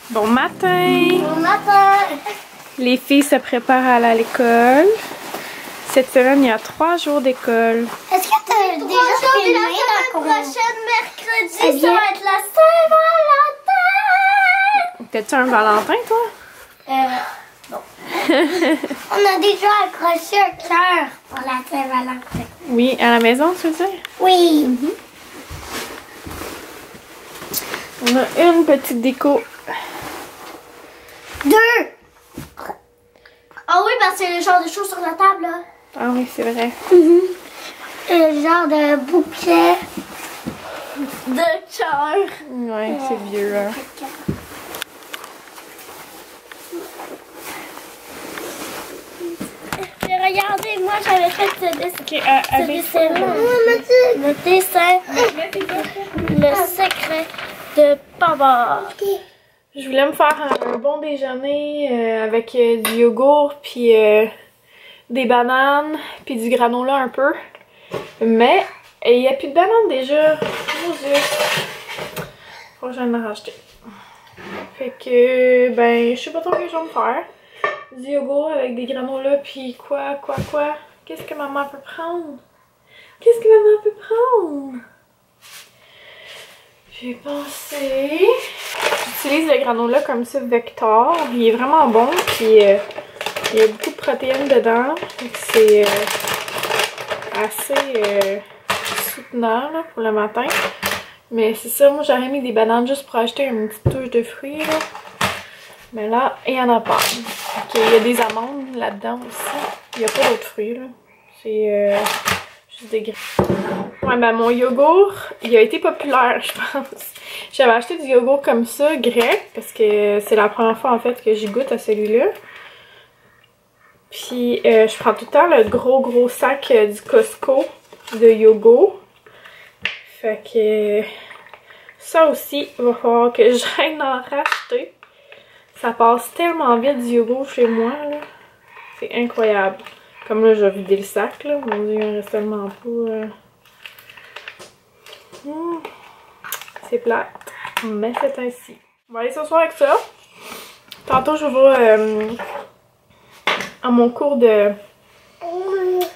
Bon matin! Bon matin! Les filles se préparent à aller à l'école. Cette semaine, il y a 3 jours d'école. Est-ce que tu as déjà filmé la semaine prochaine, mercredi, ça va être la Saint-Valentin! T'as-tu un Valentin, toi? Non. On a déjà accroché un cœur pour la Saint-Valentin. Oui, à la maison, tu veux dire? Oui. On a une petite déco. 2. Ah oui, parce que c'est le genre de choses sur la table, là. Ah oui, c'est vrai. Un genre de bouquet. De cœur. Ouais, c'est vieux, hein. Mais regardez, moi j'avais fait ce dessin. Le dessin. Le secret de Papa. Je voulais me faire un bon déjeuner avec du yogourt, puis des bananes, puis du granola un peu. Mais il n'y a plus de bananes déjà. Mon Dieu. Faut que j'en ai racheté. Fait que, ben, je sais pas trop ce que je vais me faire. Du yogourt avec des granola, puis quoi? Qu'est-ce que maman peut prendre? Qu'est-ce que maman peut prendre? J'ai pensé... J'utilise le granola comme ça, Vector. Il est vraiment bon, puis il y a beaucoup de protéines dedans. C'est assez soutenant là, pour le matin. Mais c'est ça, moi j'aurais mis des bananes juste pour acheter une petite touche de fruits. Là. Mais là, il n'y en a pas. Okay, il y a des amandes là-dedans aussi. Il n'y a pas d'autres fruits. Là. C'est juste des grains. Ouais, ben mon yogourt, il a été populaire, je pense. J'avais acheté du yogourt comme ça, grec, parce que c'est la première fois en fait que j'y goûte à celui-là. Puis je prends tout le temps le gros sac du Costco de yogourt. Fait que ça aussi, il va falloir que j'aille en racheter. Ça passe tellement vite du yogourt chez moi, là. C'est incroyable. Comme là, j'ai vidé le sac, là. Mon Dieu, il en reste tellement pas. C'est plate, mais c'est ainsi. On va aller ce soir avec ça. Tantôt, je vais à mon cours de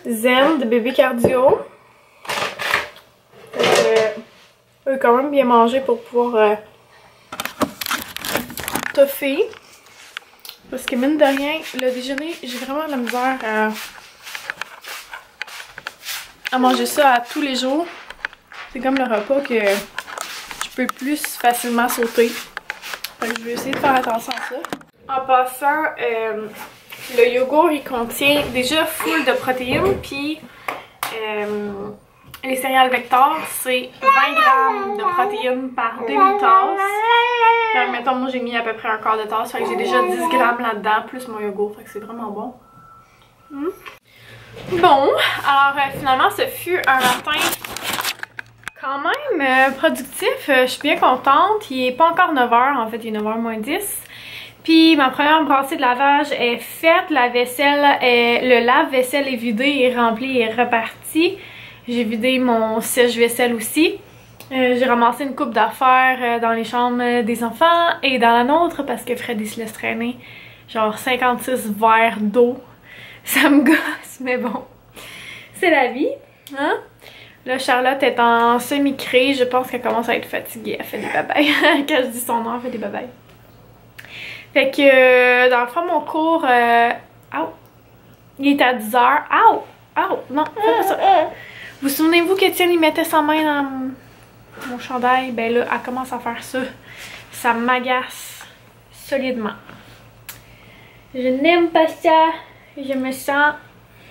zen, de bébé cardio. Fait que, quand même bien manger pour pouvoir toffer. Parce que mine de rien, le déjeuner, j'ai vraiment de la misère à manger ça à tous les jours. C'est comme le repas que je peux plus facilement sauter. Fait que je vais essayer de faire attention à ça. En passant, le yogourt il contient déjà full de protéines, puis les céréales Vector, c'est 20 grammes de protéines par demi-tasse. Donc, mettons, moi j'ai mis à peu près un quart de tasse, fait que j'ai déjà 10 grammes là-dedans, plus mon yogourt, fait que c'est vraiment bon. Bon, alors finalement, ce fut un matin quand même productif. Je suis bien contente. Il est pas encore 9h, en fait, il est 9h moins 10. Puis ma première brassée de lavage est faite. La vaisselle, le lave-vaisselle est vidé, est rempli et est reparti. J'ai vidé mon sèche-vaisselle aussi. J'ai ramassé une coupe d'affaires dans les chambres des enfants et dans la nôtre parce que Freddy se laisse traîner genre 56 verres d'eau. Ça me gosse, mais bon, c'est la vie, hein? Là, Charlotte est en semi-crise. Je pense qu'elle commence à être fatiguée. Elle fait des babayes. Quand je dis son nom, elle fait des babayes. Fait que, dans le fond, mon cours... il est à 10h. Non, fais pas ça. Vous souvenez-vous qu'Étienne, il mettait sa main dans mon chandail? Ben là, elle commence à faire ça. Ça m'agace solidement. Je n'aime pas ça. Je me sens...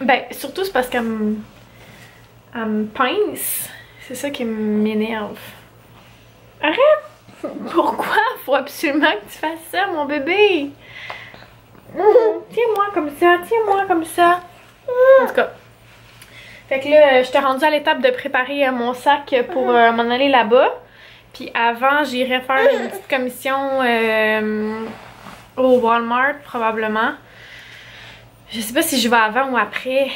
Ben, surtout c'est parce qu'elle me pince. C'est ça qui m'énerve. Arrête! Pourquoi? Faut absolument que tu fasses ça, mon bébé! Tiens-moi comme ça, tiens-moi comme ça. En tout cas. Fait que là, j'étais rendue à l'étape de préparer mon sac pour m'en aller là-bas. Puis avant, j'irai faire une petite commission au Walmart, probablement. Je sais pas si je vais avant ou après.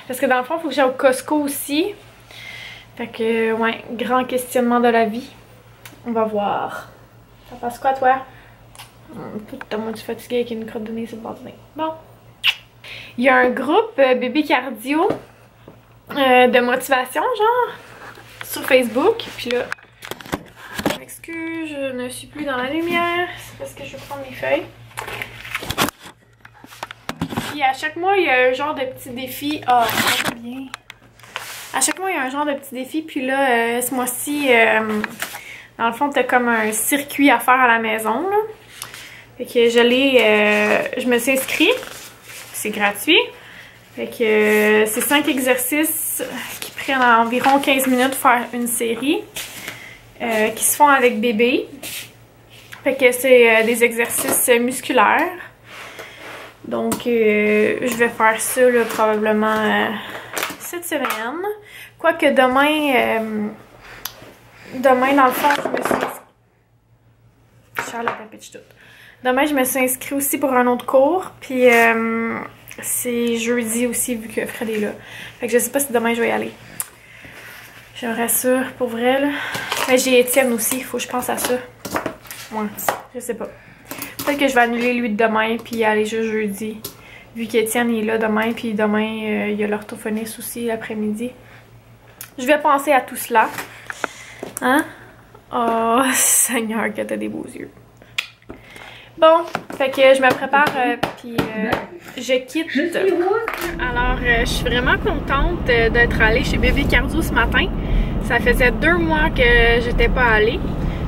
Parce que dans le fond, il faut que j'aille au Costco aussi. Fait que, ouais, grand questionnement de la vie. On va voir. Ça passe quoi, toi? Toute à moitié fatiguée avec une crotte de nez sur le bord du nez. Bon. Il y a un groupe bébé cardio de motivation, genre, sur Facebook. Puis là, je m'excuse, je ne suis plus dans la lumière. C'est parce que je vais prendre mes feuilles. Puis à chaque mois, il y a un genre de petit défi. Ah, ça va bien. À chaque mois, il y a un genre de petit défi. Puis là, ce mois-ci, dans le fond, t'as comme un circuit à faire à la maison, là. Fait que je me suis inscrite. C'est gratuit. Fait que c'est 5 exercices qui prennent environ 15 minutes de faire une série. Qui se font avec bébé. Fait que c'est des exercices musculaires. Donc, je vais faire ça là, probablement cette semaine. Quoique demain, dans le fond, je me suis inscrite. Charlotte a pitché tout. Demain, je me suis inscrite aussi pour un autre cours. Puis, c'est jeudi aussi, vu que Fred est là. Fait que je sais pas si demain je vais y aller. J'aimerais ça, pour vrai, là. Mais j'ai Étienne aussi, il faut que je pense à ça. Ouais, je sais pas. Peut-être que je vais annuler lui de demain, puis y aller juste jeudi. Vu qu'Étienne est là demain, puis demain, il y a l'orthophoniste aussi l'après-midi. Je vais penser à tout cela. Hein? Oh, Seigneur, que t'as des beaux yeux. Bon, fait que je me prépare, puis je quitte. Alors, je suis vraiment contente d'être allée chez Bébé Cardio ce matin. Ça faisait 2 mois que j'étais pas allée.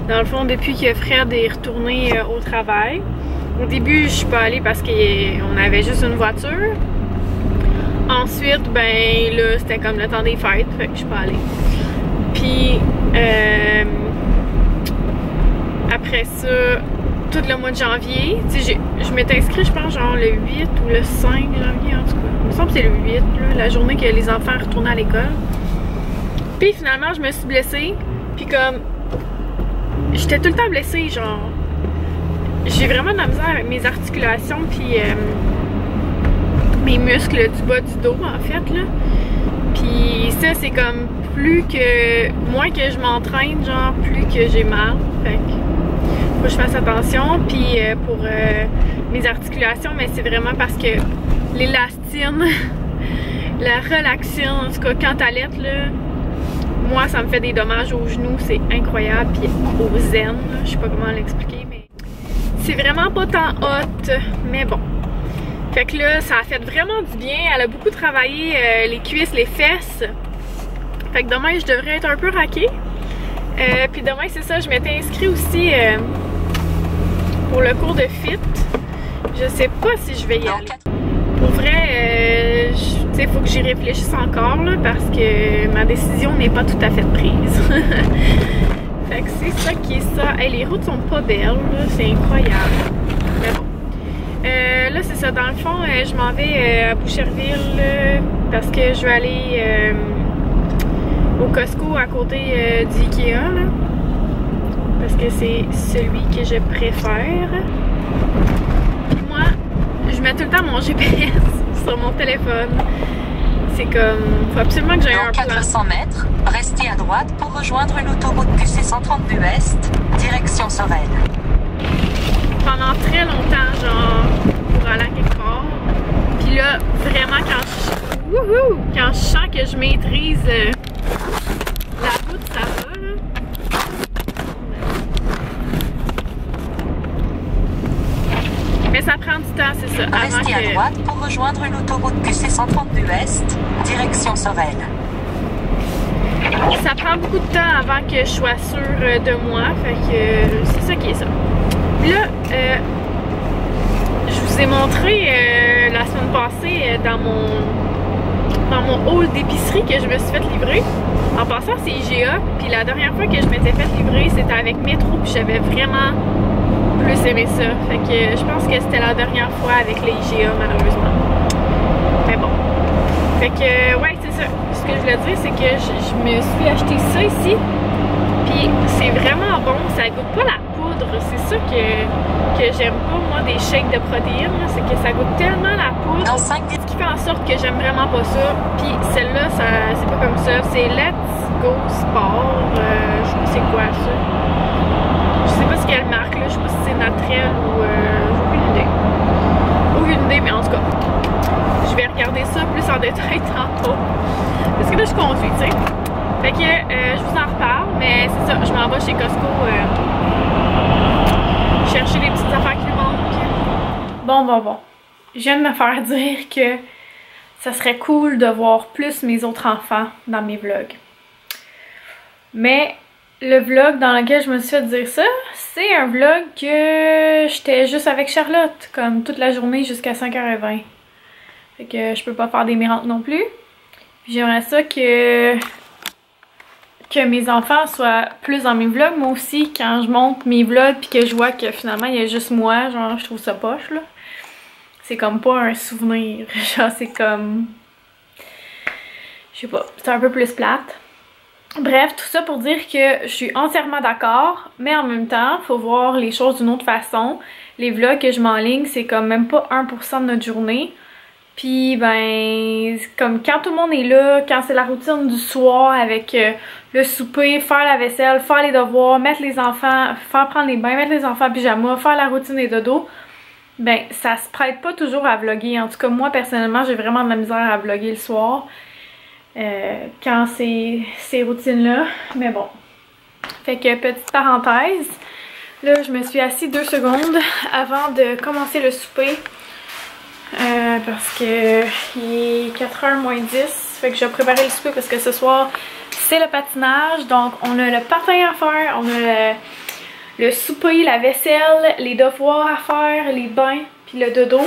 Dans le fond, depuis que Fred est retourné au travail. Au début, je suis pas allée parce qu'on avait juste une voiture. Ensuite, ben là, c'était comme le temps des fêtes, fait que je suis pas allée. Puis, après ça, tout le mois de janvier, tu sais, je m'étais inscrite, je pense, genre le 8 ou le 5 janvier, en tout cas. Il me semble que c'est le 8, là, la journée que les enfants retournaient à l'école. Puis finalement, je me suis blessée, puis comme, j'étais tout le temps blessée, genre, j'ai vraiment de la misère avec mes articulations, puis mes muscles du bas du dos, en fait, là. Puis ça, c'est comme, moins que je m'entraîne, genre, plus que j'ai mal, fait que faut que je fasse attention. Puis pour mes articulations, mais c'est vraiment parce que l'élastine, la relaxine, en tout cas quand t'allaites, là, moi ça me fait des dommages aux genoux, c'est incroyable, puis aux aines, là, je sais pas comment l'expliquer, mais c'est vraiment pas tant hot, mais bon. Fait que là, ça a fait vraiment du bien, elle a beaucoup travaillé les cuisses, les fesses, fait que demain je devrais être un peu raquée. Puis demain, c'est ça, je m'étais inscrite aussi pour le cours de fit. Je sais pas si je vais y aller. Pour vrai, tu sais, faut que j'y réfléchisse encore, là, parce que ma décision n'est pas tout à fait prise. Fait que c'est ça qui est ça. Hey, les routes sont pas belles, c'est incroyable. Mais bon. Là, c'est ça, dans le fond, je m'en vais à Boucherville parce que je vais aller au Costco à côté du Ikea, là, parce que c'est celui que je préfère. Puis moi, je mets tout le temps mon GPS sur mon téléphone. C'est comme, faut absolument que j'aille un plan. 400 mètres, restez à droite pour rejoindre l'autoroute QC 132 Est, direction Sorel. Pendant très longtemps, genre, pour aller à quelque part. Puis là, vraiment, quand je sens que je maîtrise la route, ça va, là. Mais ça prend du temps, c'est ça. Restez à droite pour rejoindre l'autoroute QC 132 Est, direction Sorel. Ça prend beaucoup de temps avant que je sois sûre de moi, fait que c'est ça qui est ça. Puis là, je vous ai montré la semaine passée dans mon haul d'épicerie que je me suis fait livrer. En passant, c'est IGA, puis la dernière fois que je m'étais fait livrer, c'était avec Métro, puis j'avais vraiment plus aimé ça. Fait que je pense que c'était la dernière fois avec les IGA, malheureusement. Mais bon. Fait que, ouais, c'est ça. Ce que je voulais dire, c'est que je me suis acheté ça ici, puis c'est vraiment bon. Ça goûte pas la poudre. C'est ça que j'aime pas, moi, des shakes de protéines. C'est que ça goûte tellement la poudre. Dans 5 Ce qui fait en sorte que j'aime vraiment pas ça. Puis celle-là, c'est pas comme ça. C'est Let's Go Sport. Je sais pas c'est quoi ça. Je sais pas ce qu'elle marque là. Je sais pas si c'est naturel ou en détail tantôt. Parce que là, je conduis, tu sais. Fait que je vous en reparle, mais c'est ça, je m'en vais chez Costco chercher les petites affaires qui manquent. Bon. Je viens de me faire dire que ça serait cool de voir plus mes autres enfants dans mes vlogs. Mais le vlog dans lequel je me suis fait dire ça, c'est un vlog que j'étais juste avec Charlotte, comme toute la journée jusqu'à 5h20. Fait que je peux pas faire des miracles non plus. J'aimerais ça que mes enfants soient plus dans mes vlogs. Moi aussi, quand je monte mes vlogs puis que je vois que finalement il y a juste moi, genre je trouve ça poche là. C'est comme pas un souvenir. Genre c'est comme... Je sais pas, c'est un peu plus plate. Bref, tout ça pour dire que je suis entièrement d'accord, mais en même temps, faut voir les choses d'une autre façon. Les vlogs que je m'enligne, c'est comme même pas 1% de notre journée. Puis ben, comme quand tout le monde est là, quand c'est la routine du soir avec le souper, faire la vaisselle, faire les devoirs, mettre les enfants, faire prendre les bains, mettre les enfants en pyjama, faire la routine des dodos, ben ça se prête pas toujours à vlogger. En tout cas, moi personnellement, j'ai vraiment de la misère à vlogger le soir quand c'est ces routines-là. Mais bon. Fait que petite parenthèse, là je me suis assise 2 secondes avant de commencer le souper. Parce que il est 4h moins 10, fait que je vais préparer le souper parce que ce soir c'est le patinage, donc on a le patin à faire, on a le souper, la vaisselle, les devoirs à faire, les bains, puis le dodo.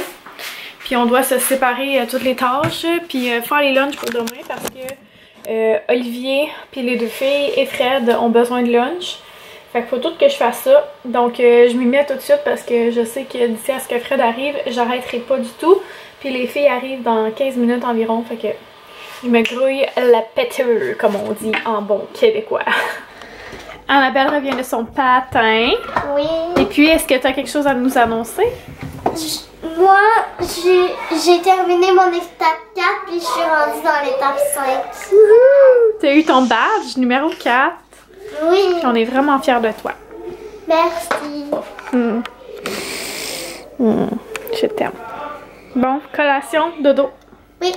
Puis on doit se séparer toutes les tâches, puis faire les lunchs pour demain parce que Olivier, puis les 2 filles et Fred ont besoin de lunch. Fait qu'il faut tout que je fasse ça. Donc je m'y mets tout de suite parce que je sais que d'ici à ce que Fred arrive, j'arrêterai pas du tout. Puis les filles arrivent dans 15 minutes environ. Fait que je me grouille la péture, comme on dit en bon québécois. Annabelle revient de son patin. Oui. Et puis, est-ce que tu as quelque chose à nous annoncer? Moi, j'ai terminé mon étape 4 puis je suis rendue dans l'étape 5. Tu as eu ton badge numéro 4. Oui. Puis on est vraiment fiers de toi. Merci. Je t'aime. Bon, collation, dodo. Oui.